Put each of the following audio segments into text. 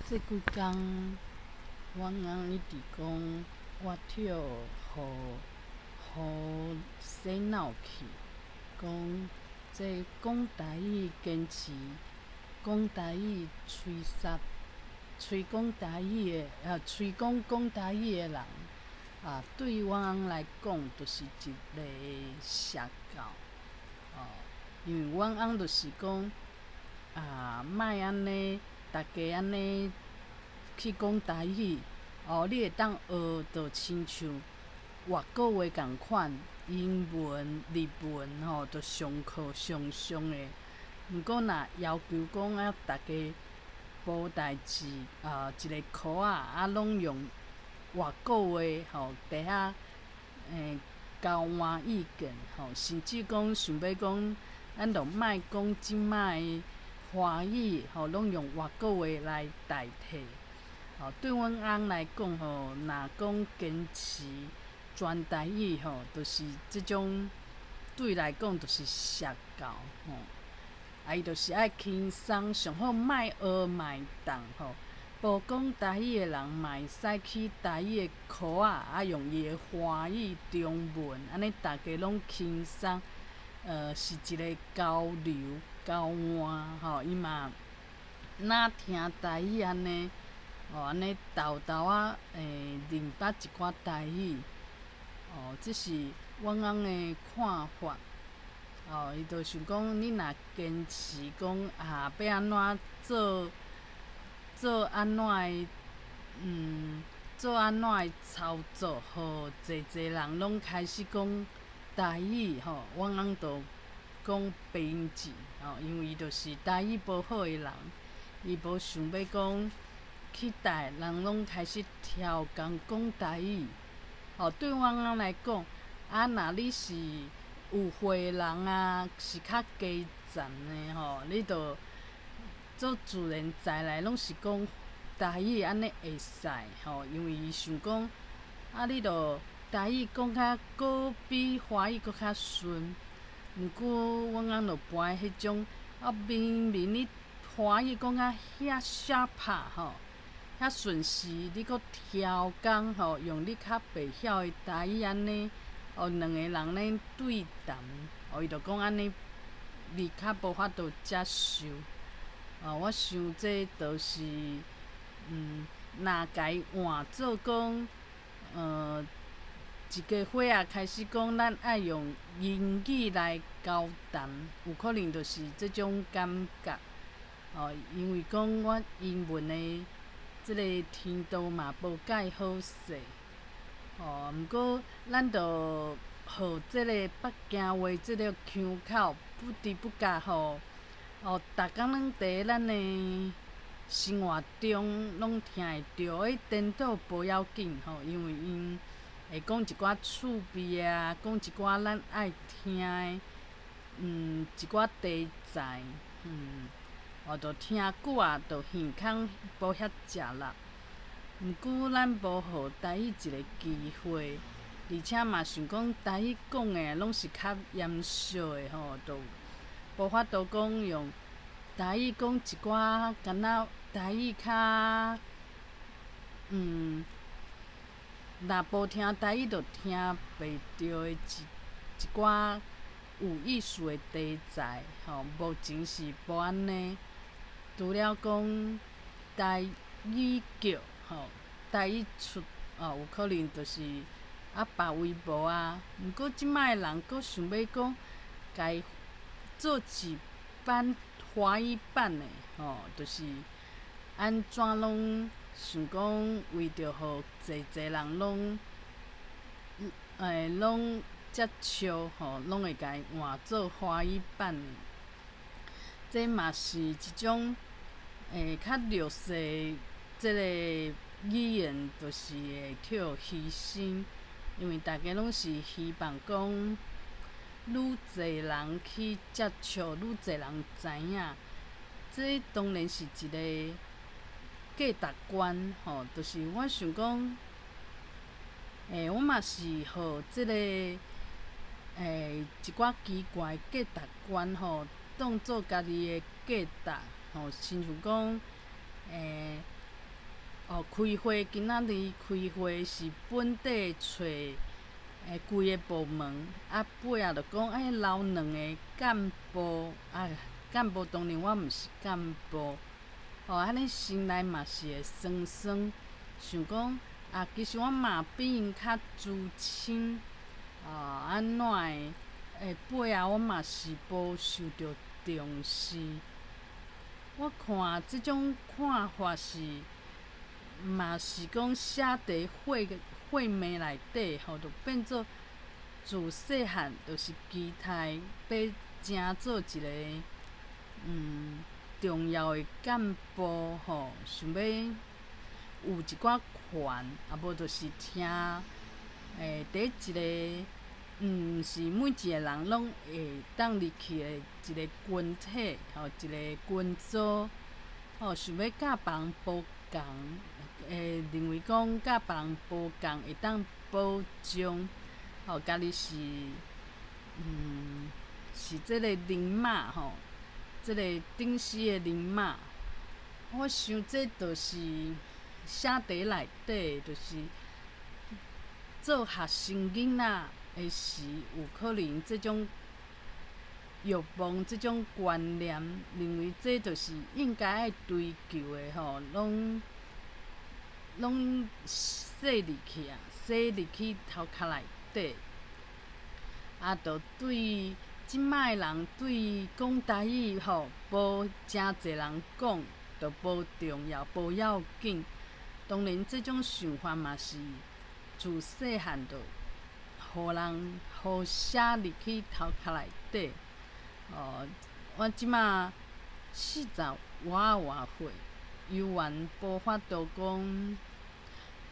即几工，阮翁一直讲我跳互洗脑去，讲这讲台语坚持讲台语吹讲台语的，吹讲台语的人，对阮翁来讲，就是一个邪教。因为阮翁就是讲，莫安尼，大家安尼去讲台语，你会当学着亲像外国话共款，英文、日文着上课上的。毋过若要求讲大家无代志，一个课拢用外国话底下交换意见甚至讲想要讲，咱着莫讲即摆的华语拢用外国话来代替。对阮翁来讲若讲坚持全台语就是即种对伊来讲就是邪教伊就是爱轻松，上好莫学莫当无讲台语的人嘛会使去台语的课用伊的华语、中文，安尼大家拢轻松，是一个交流、交换伊嘛若听台语安尼，安尼豆豆认捌一寡台语，这是阮翁的看法。伊就想讲，你若坚持讲要安怎做安怎的，做安怎的操作，互济人拢开始讲台语阮翁就讲平止因为伊就是台语无好的人，伊无想要讲去台人拢开始超工讲台语。对阮翁来讲，若你是有会的人是较基层的你着做自然在来拢是讲台语，安尼会使因为伊想讲你着台语讲较比华语较顺。毋过阮翁着搬迄种明明你华语讲遐shape遐顺时，你搁超工用你较袂晓的台语安尼，两个人咧对谈，伊着讲安尼你较无法度接受。我想这都是若家换做讲一家伙开始讲咱爱用英语来交谈，有可能就是即种感觉因为讲我英文的即个程度嘛无介好势毋过咱着互即个北京话即个腔口不知不觉逐工拢伫咱的生活中拢听会着。颠倒无要紧因为因会讲一寡趣味讲一寡咱爱听的一寡题材着听久着耳孔无遐食力。毋过咱无互台语一个机会，而且嘛想讲台语讲的拢是较严肃的着无法度讲用台语讲一寡敢若台语较若无听台语，着听袂着的一寡有意思的题材目前是无安尼。除了讲台语剧台语出有可能就是别位无毋过即摆的人阁想要讲家做一版华语版的就是安怎拢想讲为着互济人拢接受拢会家换做华语版的。这嘛是一种较弱势的即个语言，就是会去互牺牲，因为大家拢是希望讲愈济人去接触，愈济人知影。这当然是一个价值观就是我想讲我嘛是互即个一寡奇怪的价值观当做家己的价值亲像讲开会今仔日开会是本地找规个部门，尾仔就讲留2个干部，干部当然我毋是干部，安尼心内嘛是会酸酸，想讲其实我嘛比因较资深，安怎尾仔我嘛是无受到重视。我看即种看法是，嘛是讲写伫会面内底，就变做自细汉就是期待要争做一个重要的干部，想要有一寡权，无就是听伫一个毋是每一个人拢会当入去的一个群体，一个群组，想要甲别人无共，会认为讲甲别人无共会当保障，家己是是即个人马，即个顶司的人马。我想这就是写伫内底，就是做学生囡仔的时，有可能即种欲望、即种观念，认为这就是应该爱追求的，拢洗入去洗入去头壳内底。就对即摆人对讲台语无诚侪人讲，就无重要、无要紧。当然，即种想法嘛是自细汉就互写入去头壳内底。我即马40外岁，犹原无法度讲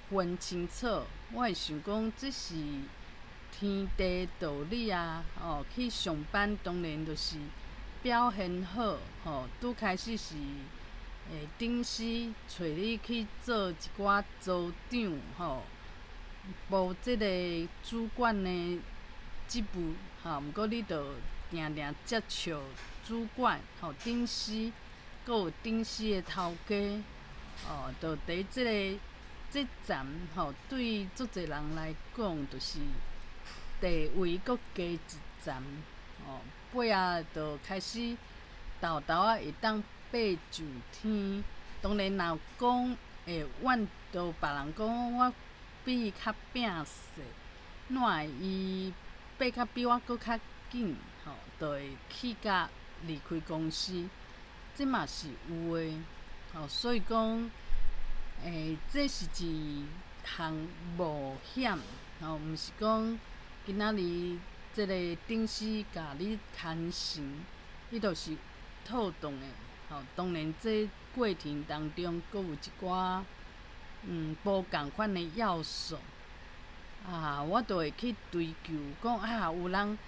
分清楚。我会想讲，这是天地道理啊！去上班当然就是表现好，拄开始是顶司找你去做一寡组长，无即个主管的职务，毋过你着定定接触主管，顶司，阁有顶司的头家，着伫即站，对足侪人来讲，就是地位阁加一站，尾仔着开始豆豆仔会当爬上天。当然，若有讲会怨着别人讲我比伊较拼势，怎会伊爬甲比我阁较紧，就会气甲离开公司，这嘛是有诶。所以讲，这是一项冒险，毋是讲今仔日即个顶司甲你牵绳，伊就是套动诶。当然，这过程当中阁有一寡无共款诶要素。我就会去追求讲有人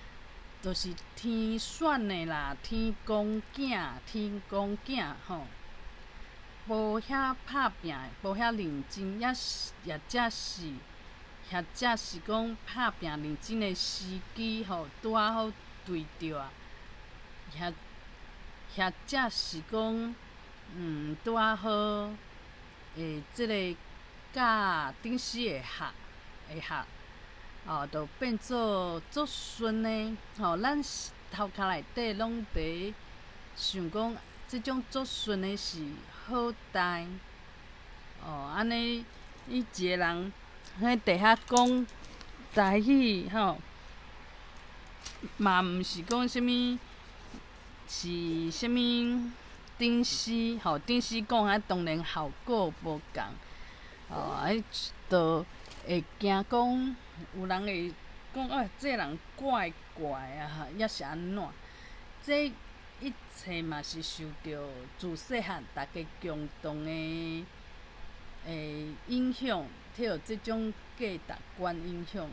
就是天选诶啦，天公囝，无遐拍拼，无遐认真，或者是讲拍拼认真诶时机，拄啊好对着啊，或者是讲拄啊好，即个甲顶司会合，就变做足顺诶。咱头壳内底拢伫想讲，即种足顺诶是好代。安尼伊一个人喺底下讲台语，嘛毋是讲啥物，是啥物顶司，顶司讲当然效果无共，就会惊讲有人会讲这人怪啊，抑是安怎？这一切嘛是受到自细汉大家共同的影响，替即种价值观影响。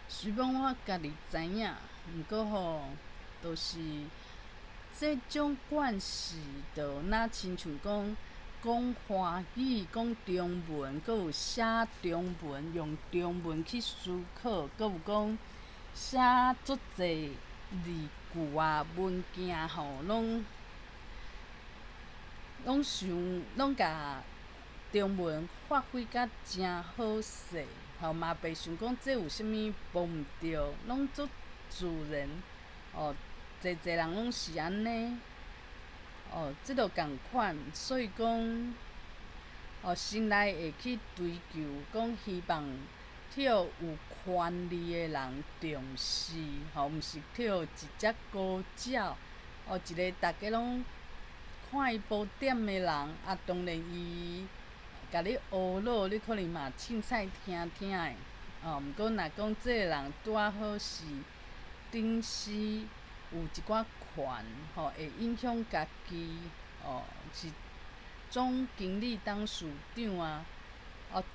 虽然我家己知影，毋过就是这种惯势，就若亲像讲华语、讲中文，阁有写中文，用中文去思考，阁有讲写足侪字句文件，拢甲中文发挥甲真好势，嘛袂想讲这有啥物无毋对，拢足自然。侪人拢是安尼。即著共款，所以讲，心内会去追求，讲希望替有权利的人重视，毋是替一只孤鸟，一个大家拢看伊无点的人，当然伊甲你学老，你可能嘛凊彩听听的。毋过若讲即个人拄仔好是顶时有一寡权，会影响家己，是总经理当事长啊。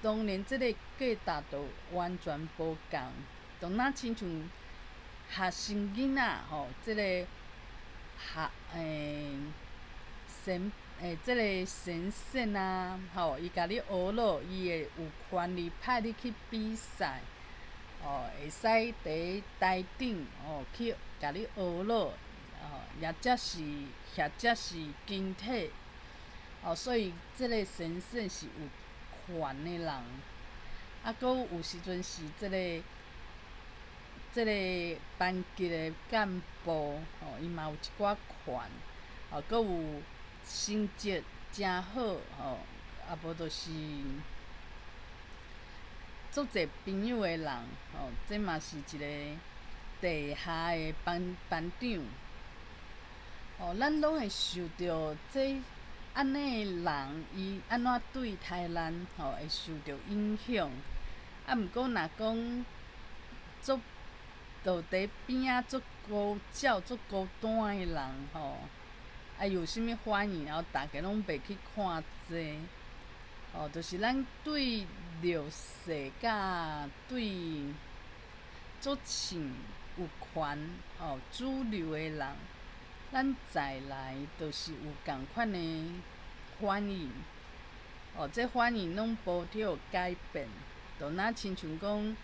当然，即个价值就完全无共。就若亲像学生囡仔，即个即个先生啊，伊甲你学老，伊会有权利派你去比赛，会使伫台顶，去甲你学老，或者是经体，所以即个先生是有权的人。搁有时阵是即个班级的干部，伊嘛有一寡权，搁有成绩诚好，无就是足侪朋友的人，这嘛是一个地下的班长。咱拢会受到这安尼的人，伊安怎对待咱，会受到影响。毋过若讲做倒伫边仔足孤鸟、足孤单的人，有啥物反应，大家拢袂去看这。就是咱对弱势甲对足亲有权、主流的人，咱再来就是有共款的反应。这反应拢无伫有改变，就若亲像讲，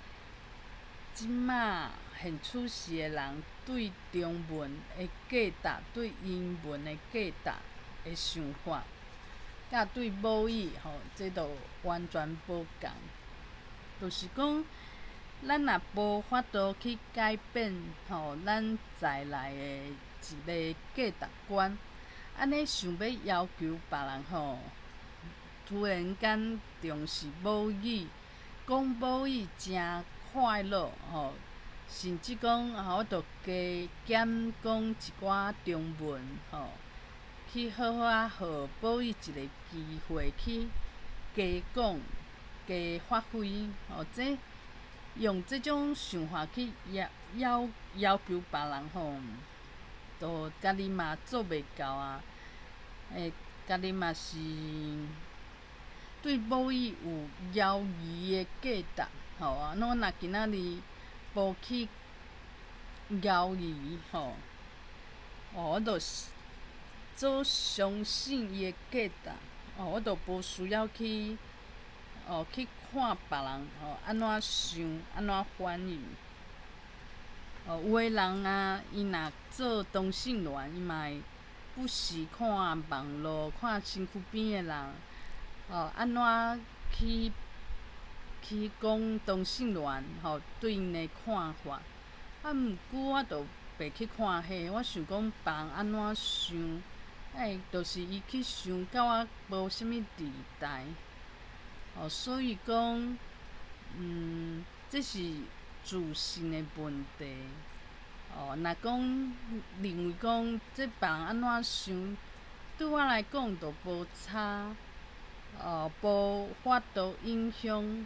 即马现处事的人对中文的价值、对英文的价值的想法。甲对母语，这就完全无共。就是讲，咱若无法度去改变，咱在来的一个价值观，安尼想要求别人，突然间重视母语，讲母语真快乐，甚至讲，我着加减讲一寡中文，去好好啊，互母语一个机会去加讲、加发挥。这用这种想法去要求别人，就家己嘛做袂到啊。家己嘛是对母语有犹豫的价值，我若今仔日无去犹豫，我就是做相信伊的价值，我就无需要去看别人安怎想、安怎反应。有的人啊，伊若做同性恋，伊嘛会不时看网络、看身躯边的人，安怎去讲同性恋，对因的看法。毋过我就袂去看迄，我想讲别人安怎想。就是伊去想甲我无啥物地带，所以讲，这是自信的问题。若讲认为讲这别人安怎想，对我来讲就无差，无法度影响。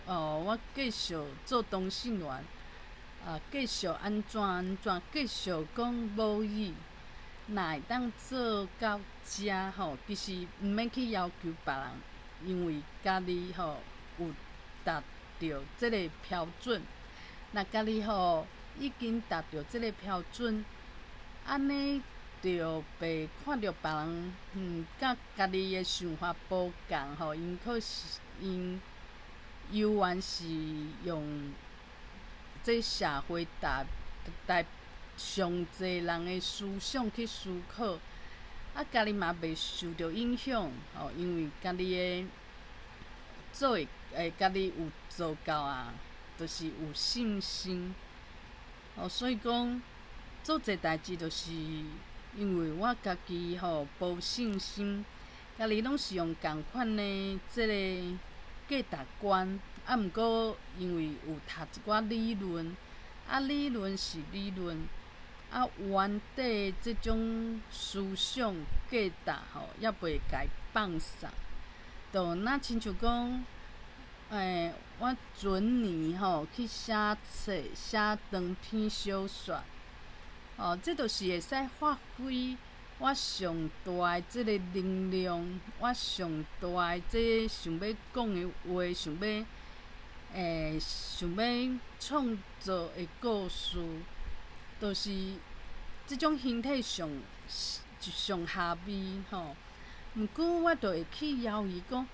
我继续做同性恋，继续安怎，继续讲母语。若会当做到遮，其实毋免去要求别人，因为家己有达到即个标准。若家己已经达到即个标准，安尼就袂看到别人甲家己的想法无共，因犹原是用这社会上侪人的思想去思考，家己嘛袂受着影响，因为家己的做家己有做到啊，就是有信心。所以讲做这代志，就是因为我家己无信心，家己拢是用共款的即个价值观，毋过因为有读一寡理论，理论是理论，原底即种思想价值也袂甲伊放散。就若亲像讲，我前年去写册，写长篇小说，这就是会使发挥我上大的即个能量，我上大的即想要讲的话，想要创造的故事，就是即种形体上下味毋过我就会去犹豫讲，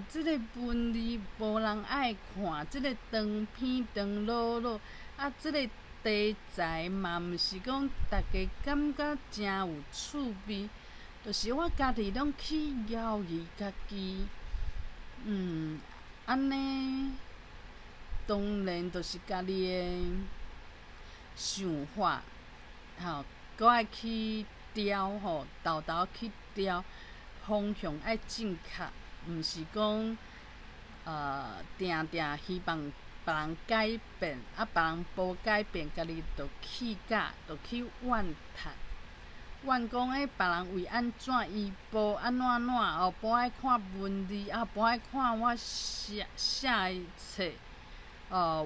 即个文字无人爱看，即个长篇长落落，即个题材嘛毋是讲大家感觉诚有趣味，就是我家己拢去犹豫家己，安尼当然就是家己的想法，搁爱去调豆去调，方向爱正确，毋是讲定定希望别人改变，别人无改变，家己就气假，就去怨叹。怨讲别人为安怎伊无安怎无爱看文字，无爱看我写的册，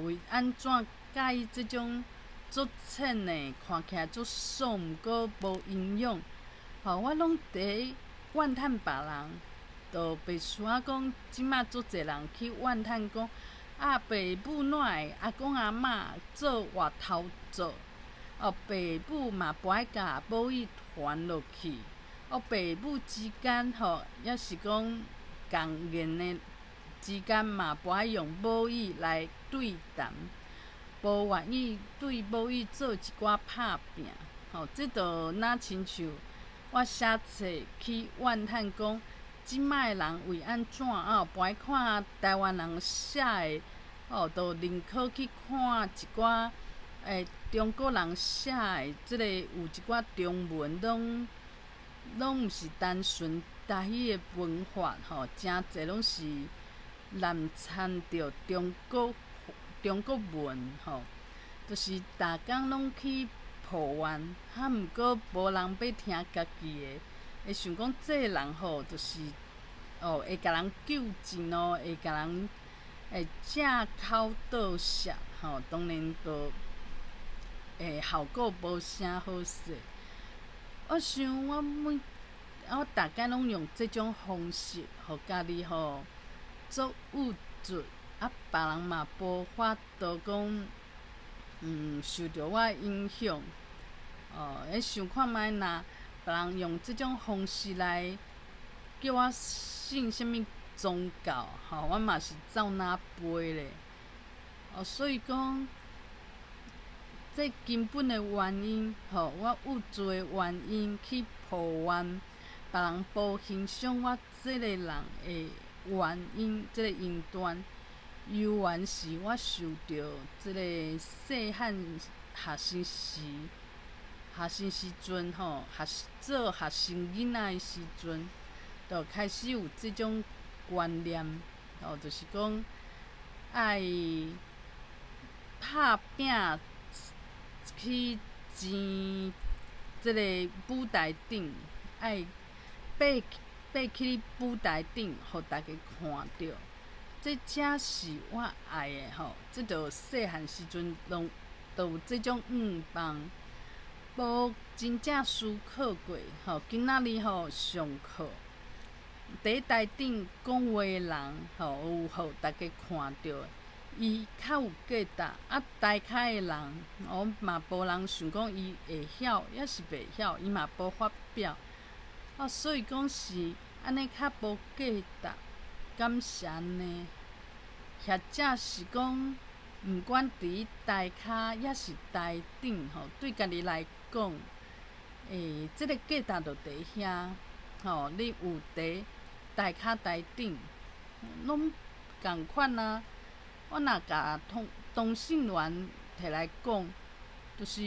为安怎甲伊即种足浅的，看起来足爽，毋过无营养。我拢伫咧怨叹别人，就袂需要讲即马足侪人去怨叹讲，爸母哪会阿公阿嬷做外头做，爸母嘛不爱甲母伊传落去，爸母之间也是讲共言的之间嘛，不爱用母语来对谈，无愿意对母语做一寡拍拼，这就若亲像我写册去怨叹讲，即摆人为安怎不爱看台湾人写的，就宁可去看一寡中国人写的，即个有一寡中文拢毋是单纯台语的文法，诚侪拢是滥掺着中国文，就是逐工拢去抱怨，毋过无人要听家己的，会想讲这个人就是会甲人救济会甲人借口倒谢，当然就效果无啥好势。我想我大概拢用这种方式，互家己做郁卒，别人嘛无法度讲，受着我影响。想看觅若别人用这种方式来叫我信什物宗教，我嘛是照那背咧。所以讲，这根本的原因，我郁卒的原因去抱怨别人无欣赏我这个人的原因，这个因端，由原是我受着这个细汉学生时阵做学生囡仔的时阵，就开始有这种观念，就是讲爱拍拼去前这个舞台顶，爱爬去舞台顶，互大家看到。这才是我爱的这就细汉时阵都有这种愿望，无真正思考过。今仔日上课，伫台顶讲话的人，有互大家看到，伊较有价值。台骹的人，嘛无人想讲伊会晓，抑是袂晓，伊嘛无发表。所以讲是安尼较无价值。感谢安尼，或者是讲，毋管伫台骹抑是台顶，对家己来讲，即个价值就伫遐，吼，你有伫台骹台顶，拢共款啊。我若甲同性恋摕来讲，就是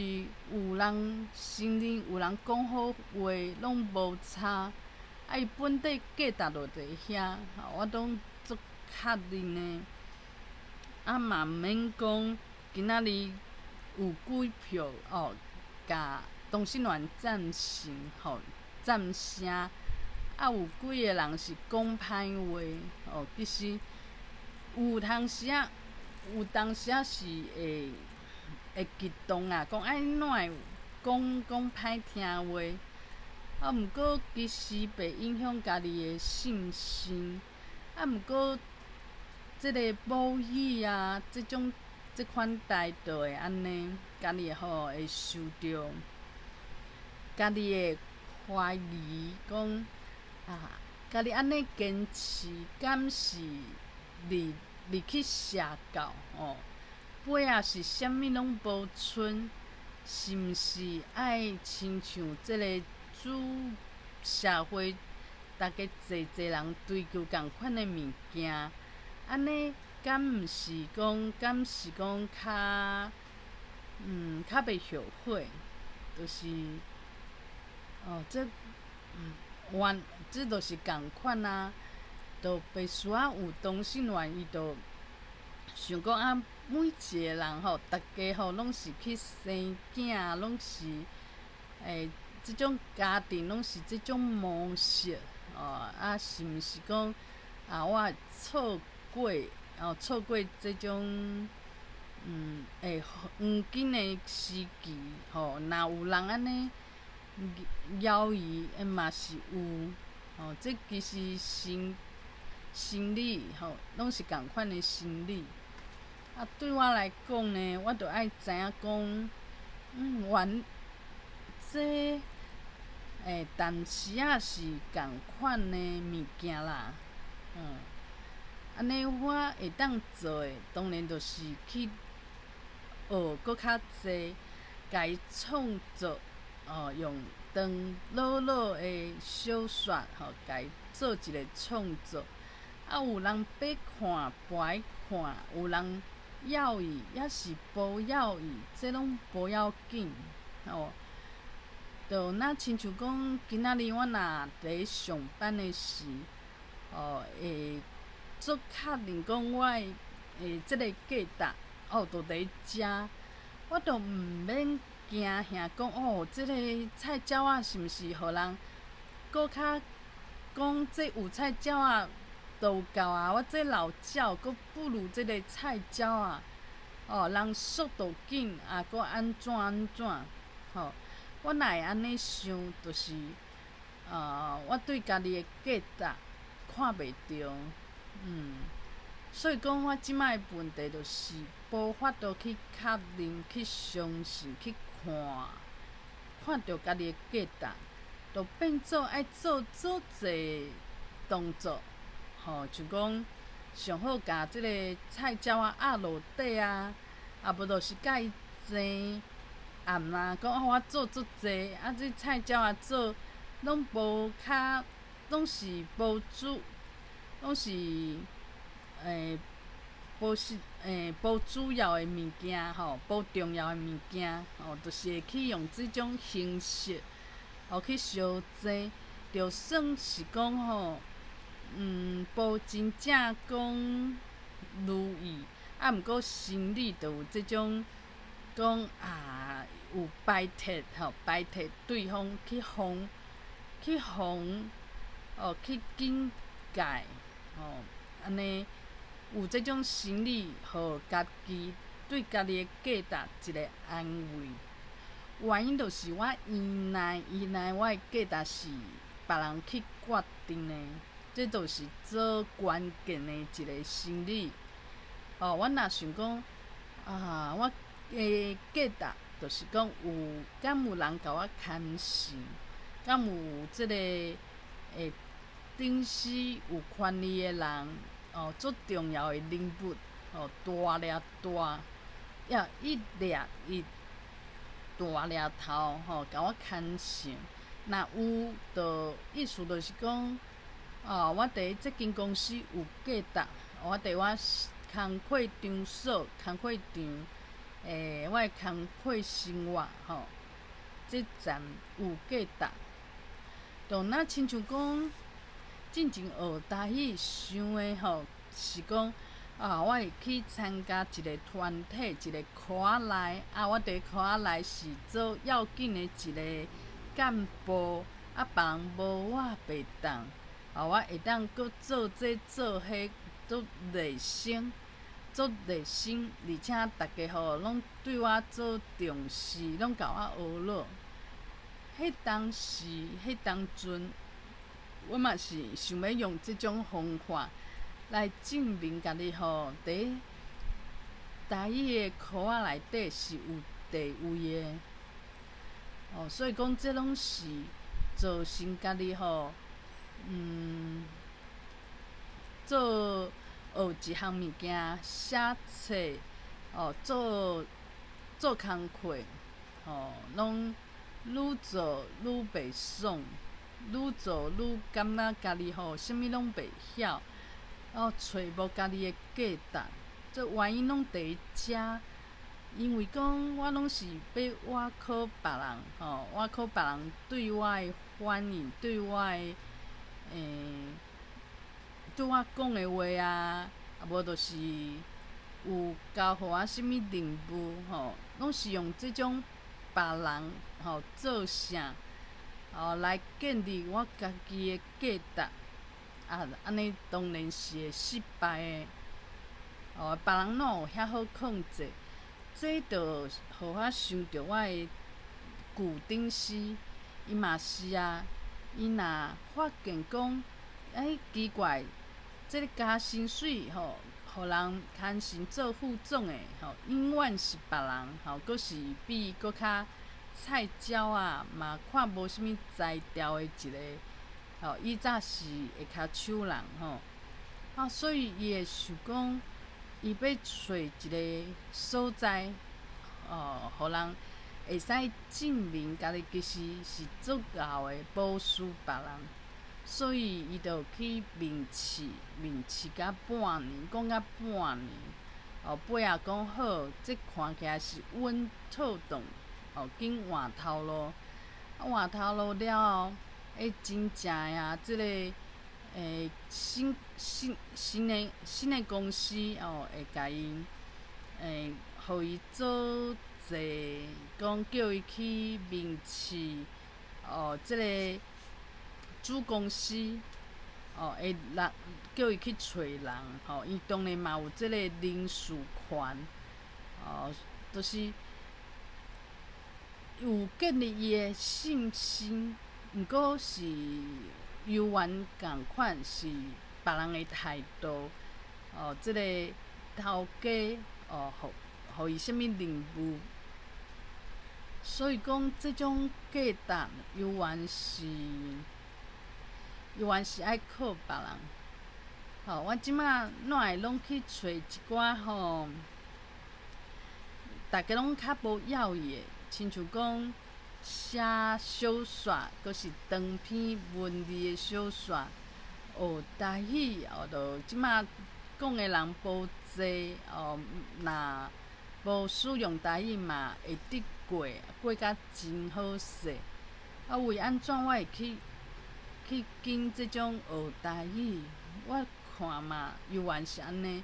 有人承认，有人讲好话，拢无差。啊，伊本底价值就伫遐，我拢足确认的。啊嘛毋免讲今仔日有几票哦，甲同性恋赞成吼赞成，啊有几个人是讲歹话哦，其实有当时啊，是会激动啊，讲怎会讲歹听话，啊毋过其实袂影响家己的信心，啊毋过即个母语啊，即款态度会安尼，家己会受着家己的怀疑，讲啊，家己安尼坚持，敢是入去邪教哦？尾仔是啥物拢无剩，是毋是爱亲像即个主社会，大家济人追求共款的物件？安尼敢毋是讲，较袂后悔？就是这就是共款啊。就袂需要有同性恋，伊就想讲啊，每一个人吼，大家吼拢是去生囝，拢是即种家庭拢是即种模式啊，是毋是讲啊，我错过即种黄金的时期吼，若有人安尼犹豫，嘛是有吼，这其实心理吼，拢是共款的心理。啊，对我来讲呢，我着爱知影讲，这但时仔是共款的物件啦，安尼我会当做的，当然就是去学搁较济，家己创作用老的小说家己做一个创作。啊，有人要看，陪看，有人要伊，也是无要伊，这拢无要紧就亲像讲，今仔日我若伫咧上班的时，会足确认讲我的即个价值就伫遮，我就毋免惊吓讲即个菜鸟仔是毋是互人搁较讲这有菜鸟仔都有够啊，我这老鸟搁不如即个菜鸟仔人速度紧搁安怎我若会安尼想，就是我对家己的价值看袂着，所以讲我即摆的问题就是无法度去确认、去相信、去看着家己的价值，就变做爱做足侪动作，像讲上好甲即个菜鸟压落底啊，无就是甲伊争。讲我做足济，这菜鸟做拢无拢是无拢是无主要的物件无重要的物件就是会去用即种形式去相争，就算是讲无真正讲如意，毋过心里就有即种讲有摆脱对方去境界安尼有即种心理，互家己对家己的价值一个安慰。原因就是我依赖我的价值是别人去决定的，这就是最关键的一个心理。我若想讲我的价值就是讲敢有人甲我牵绳，敢有即个顶死有权利的人足重要的人物大掠大，一掠大粒头吼，甲我牵上。若有，就意思就是讲，我伫即间公司有价值，我伫我工课场所、工课场，我的工课生活吼，即站有价值。就若亲像讲，进前学台语，想的吼是讲，我会去参加一个团体，一个科仔内，我伫科仔内是做要紧的一个干部，别人无我袂当，我会当搁做这做迄，做热心，而且大家吼拢对我做重视，拢甲我学落。迄当时，迄当阵，我嘛是想要用即种方法来证明家己吼，伫台语的科仔内底是有地位的。所以讲，这拢是造成家己吼，做学一项物件，写册，做工课，拢愈做愈袂爽，愈做愈感觉家己吼，啥物拢袂晓，找无家己的价值。这原因拢伫遮，因为讲我拢是要外考别人，外考别人对我的反应，对我讲的话啊，无就是有交互我啥物任务，拢是用即种别人做啥，来建立我家己的价值。安尼当然是会失败的。别人哪有遐好控制？这就互我想着我的旧顶司，伊嘛是啊。伊若发现讲，奇怪，这个加薪水互人牵成做副总的永远是别人，阁是比伊阁较菜鸟啊，嘛看无啥物才调的一个，伊早是会骹手人所以伊会想讲，伊要找一个所在，互人会使证明家己其实是足够的保输别人，所以伊就去面试甲半年，讲甲半年，尾仔讲好，这看起来是稳妥当，紧换头路，换头路了后，真正呀，即个新的公司会甲伊互伊做者，讲叫伊去面试即个主公司会叫伊去找人伊当然嘛有即个人事权就是有建立伊的信心，毋过是犹原共款是别人的态度即个头家互伊啥物任务，所以讲即种价值犹原是爱靠别人。我即摆哪会拢去找一寡大家拢较无要义的，亲像讲写小说，阁是长篇文字的小说，学台语就即摆讲的人无济若无使用台语嘛会得过甲真好势。为安怎我会去拣即种学台语？我看嘛，犹原是安尼。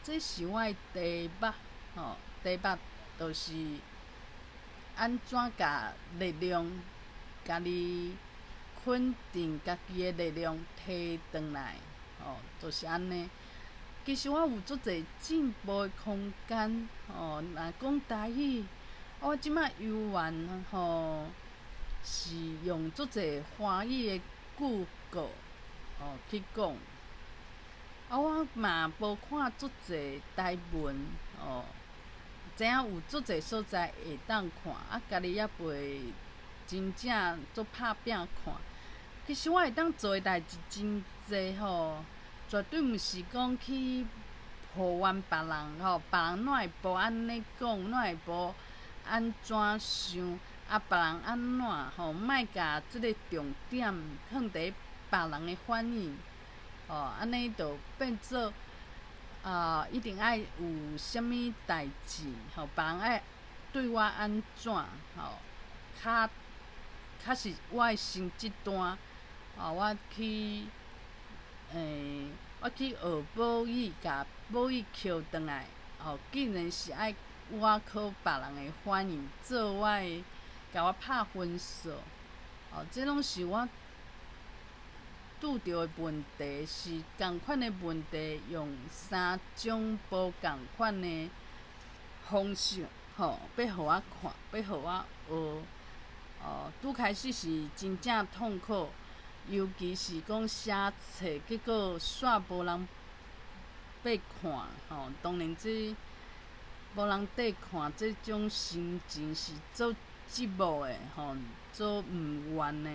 这是我的题目题目就是安怎甲力量，家己肯定家己的力量摕转来，就是安尼。其实我有足侪进步的空间若讲台语，我即摆犹原是用足侪华语的句句去讲。我嘛无看足侪台文知影有足侪所在会当看，家己也袂真正做拍拼看。其实我会当做的代志真济绝对毋是讲去抱怨别人别人哪会无安尼讲，哪会无安怎想，别人安怎莫甲即个重点放伫别人的反应，安尼就变做一定爱有啥物代志，别人爱对我安怎，较是我会先即段，我去我去学母语，甲母语捡转来，竟然是爱我靠别人的反应做我的，甲我拍分数，这拢是我拄着的问题，是共款的问题，用3种无共款的方式，要互我看，要互我学。拄开始是真正痛苦，尤其是讲写册，结果煞无人要看，当然这无人缀看，这种心情是足寂寞的，足毋愿的。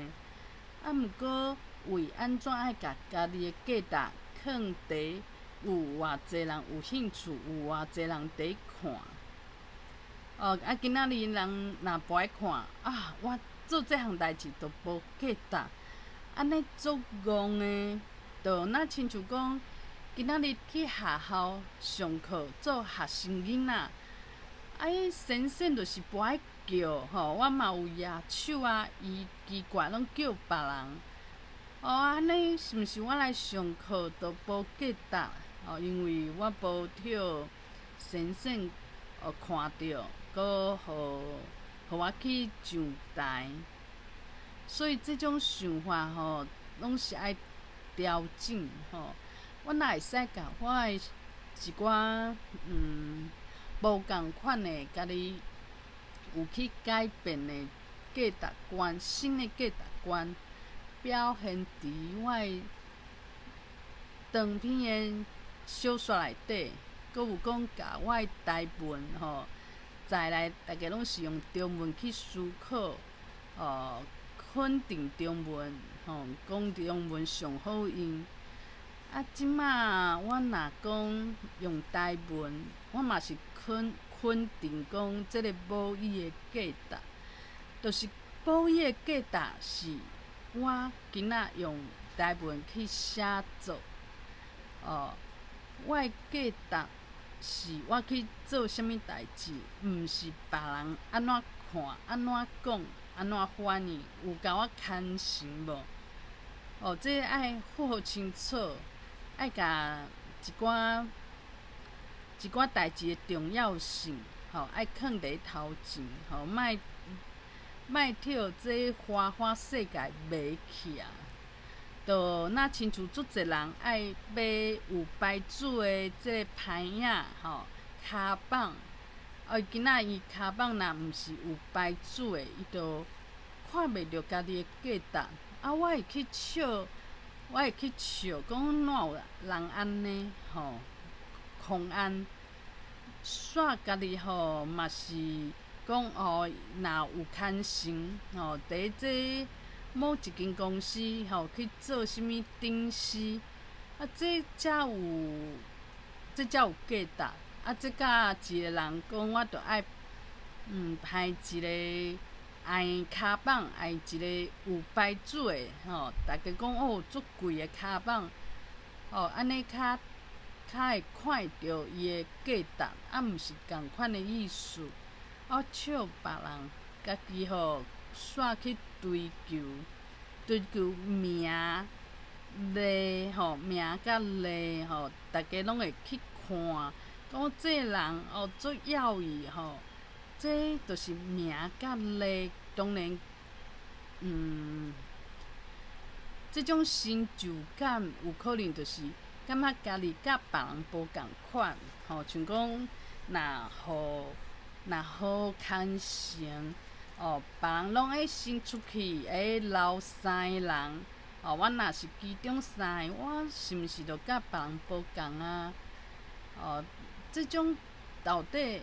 毋过为安怎爱甲家己的价值放伫有偌济人有兴趣，有偌济人伫看。今仔日人若不爱看，我做这项代志都无价值，安尼足戆的。就若亲像讲，今仔日去学校上课做学生囡仔，伊先生就是不爱叫，我嘛有举手伊奇怪拢叫别人。安尼是毋是我来上课都无价值？因为我无替先生看着。搁互我去上台，所以即种想法拢是爱调整我若会使甲我的一寡无共款的家己有去改变的价值观，新的价值观，表现伫我的长篇的小说内底，搁有讲甲我的台文再来，大家拢是用中文去思考，肯定中文，讲中文上好用。即马我若讲用台文，我嘛是肯定讲即个母语的价值，就是母语的价值是我今仔用台文去写作，我的价值。是我去做啥物代志，毋是别人安怎看、安怎讲、安怎反应，有甲我牵成无？这爱好清楚，爱甲一寡代志的重要性，爱放伫头前，莫替这花世界迷去啊！就若亲像足侪人爱买有牌子的即个牌影骹绑，今仔伊骹绑若毋是有牌子的，伊就看袂着家己的价值。我会去笑，讲哪有人安尼狂安，煞家己嘛是讲若有牵成伫这。某一间公司去做啥物董事，这才有价值。这甲一个人讲，我着爱派一个爱骹绑，爱一个有牌子的大家讲足贵的骹绑，安尼较会看着伊的价值，毋是共款的意思。笑别人，家己煞去追求名利名甲利大家拢会去看，讲这人足要义这就是名甲利。当然，这种成就感有可能就是感觉家己甲别人无共款，像讲若好牵成。别人拢爱先出去留三个人，我若是其中三个，我是毋是着甲别人无共啊？这种到底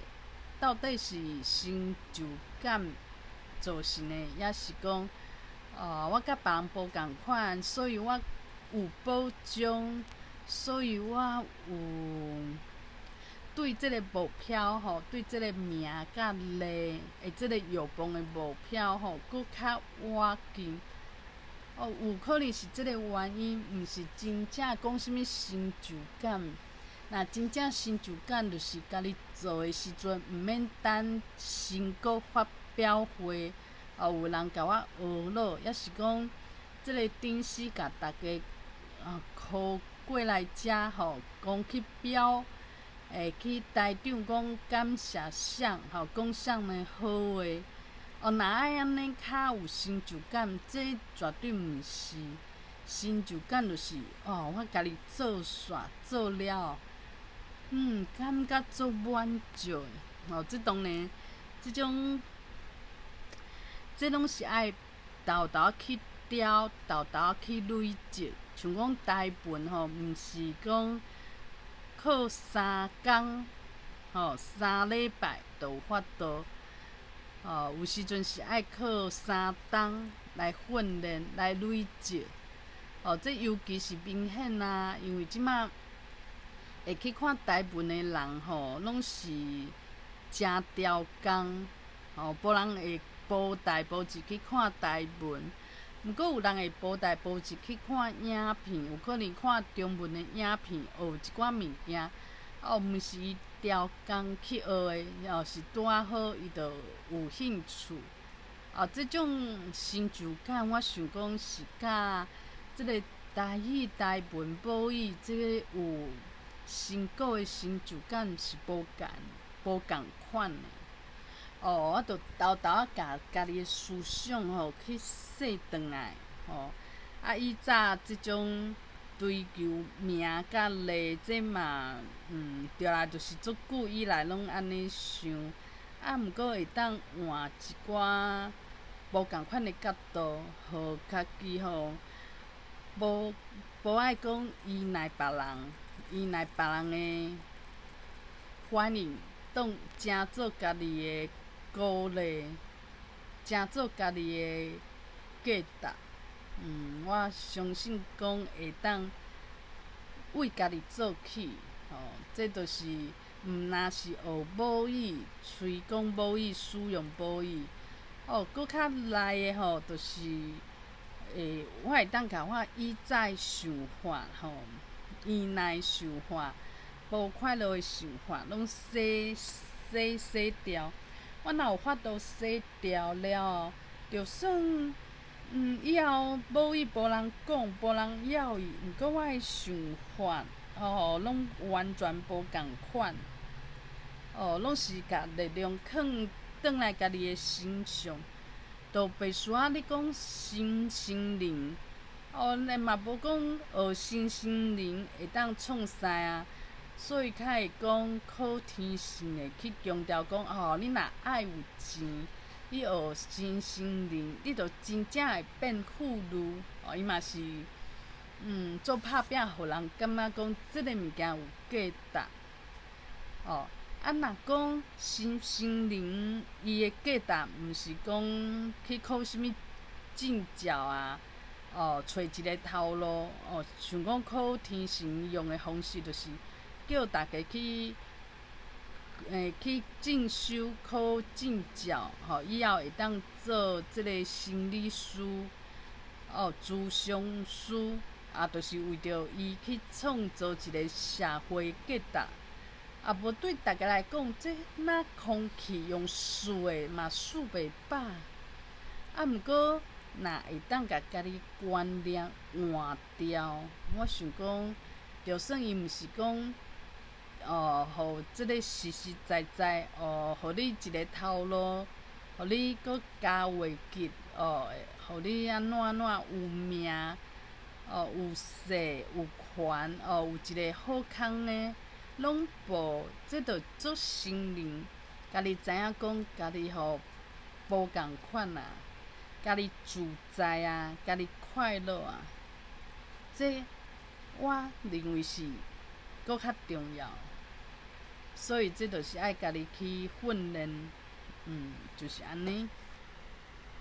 是成就感造成的，抑是讲我甲别人无共款，所以我有保障，所以我有对即个目标吼，对即个名甲利的即个欲望的目标吼，搁较倚近。有可能是即个原因，毋是真正讲啥物成就感。若真正成就感，就是家己做的时阵，毋免等成果发表会，有人甲我学落，抑是讲即个顶司甲大家call过来遮吼，讲去表，去台长讲感谢啥，讲啥物好话。若爱安尼较有成就感，这绝对毋是成就感，就是我家己做煞做了，感觉足满足的。这当然，这拢是爱豆豆去雕，豆豆去累积。像讲台文毋是讲靠3工3礼拜就有法度。有时阵是爱靠3冬来训练、来累积。这尤其是明显啊，因为即马会去看台文的人拢是真刁工。无人会补代补志去看台文，毋过有人会补代补志去看影片，有可能看中文的影片学一寡物件。毋是伊刁工去学的，是拄啊好，伊就有兴趣。这种成就感，我想讲是甲即个台语、台文、母语即个有成果的成就感是无共款的。我着豆豆甲家己的思想去说转来。以早即种追求名甲利，这嘛，对啦，就是足久以来拢安尼想。毋过会当换一寡无共款的角度，互家己无爱讲依赖别人，依赖别人的反应，当真做家己的鼓励，真做家己的价值。我相信讲会当为家己做起。这就是若是学母语、吹讲母语、使用母语。搁较内的就是我会当甲我以前想法依赖想法、无快乐的想法，拢洗掉。我若有法度洗掉了，就算以后母语无人讲，无人晓伊，毋过我的想法拢完全无共款。拢是甲力量囥转来家己的身上。都袂需要你讲身灵，咱嘛无讲学身灵会当创啥啊。所以较会讲靠天性的去强调讲你若爱有钱，你学身灵，你就真正会变富裕。伊嘛是做拍拼，互人感觉讲即个物件有价值。若讲身灵，伊的价值毋是讲去靠啥物证照啊，找一个头路。像讲靠天神用的方式，就是叫大家去进修，考证照，以后会当做即个心理师、咨商师，就是为着伊去创造一个社会价值。无对大家来讲，这若空气用数的嘛数袂饱。毋过若会当甲家己观念换掉，我想讲，就算伊毋是讲，互即个实实在在，互你一个头路，互你搁加月吉，互你安怎有名，有势有权，有一个好康呢。拢无，这着足心灵，家己知影讲，家己无共款啊，家己自在啊，家己快乐啊，这我认为是搁较重要。所以这着是爱家己去训练，就是安尼。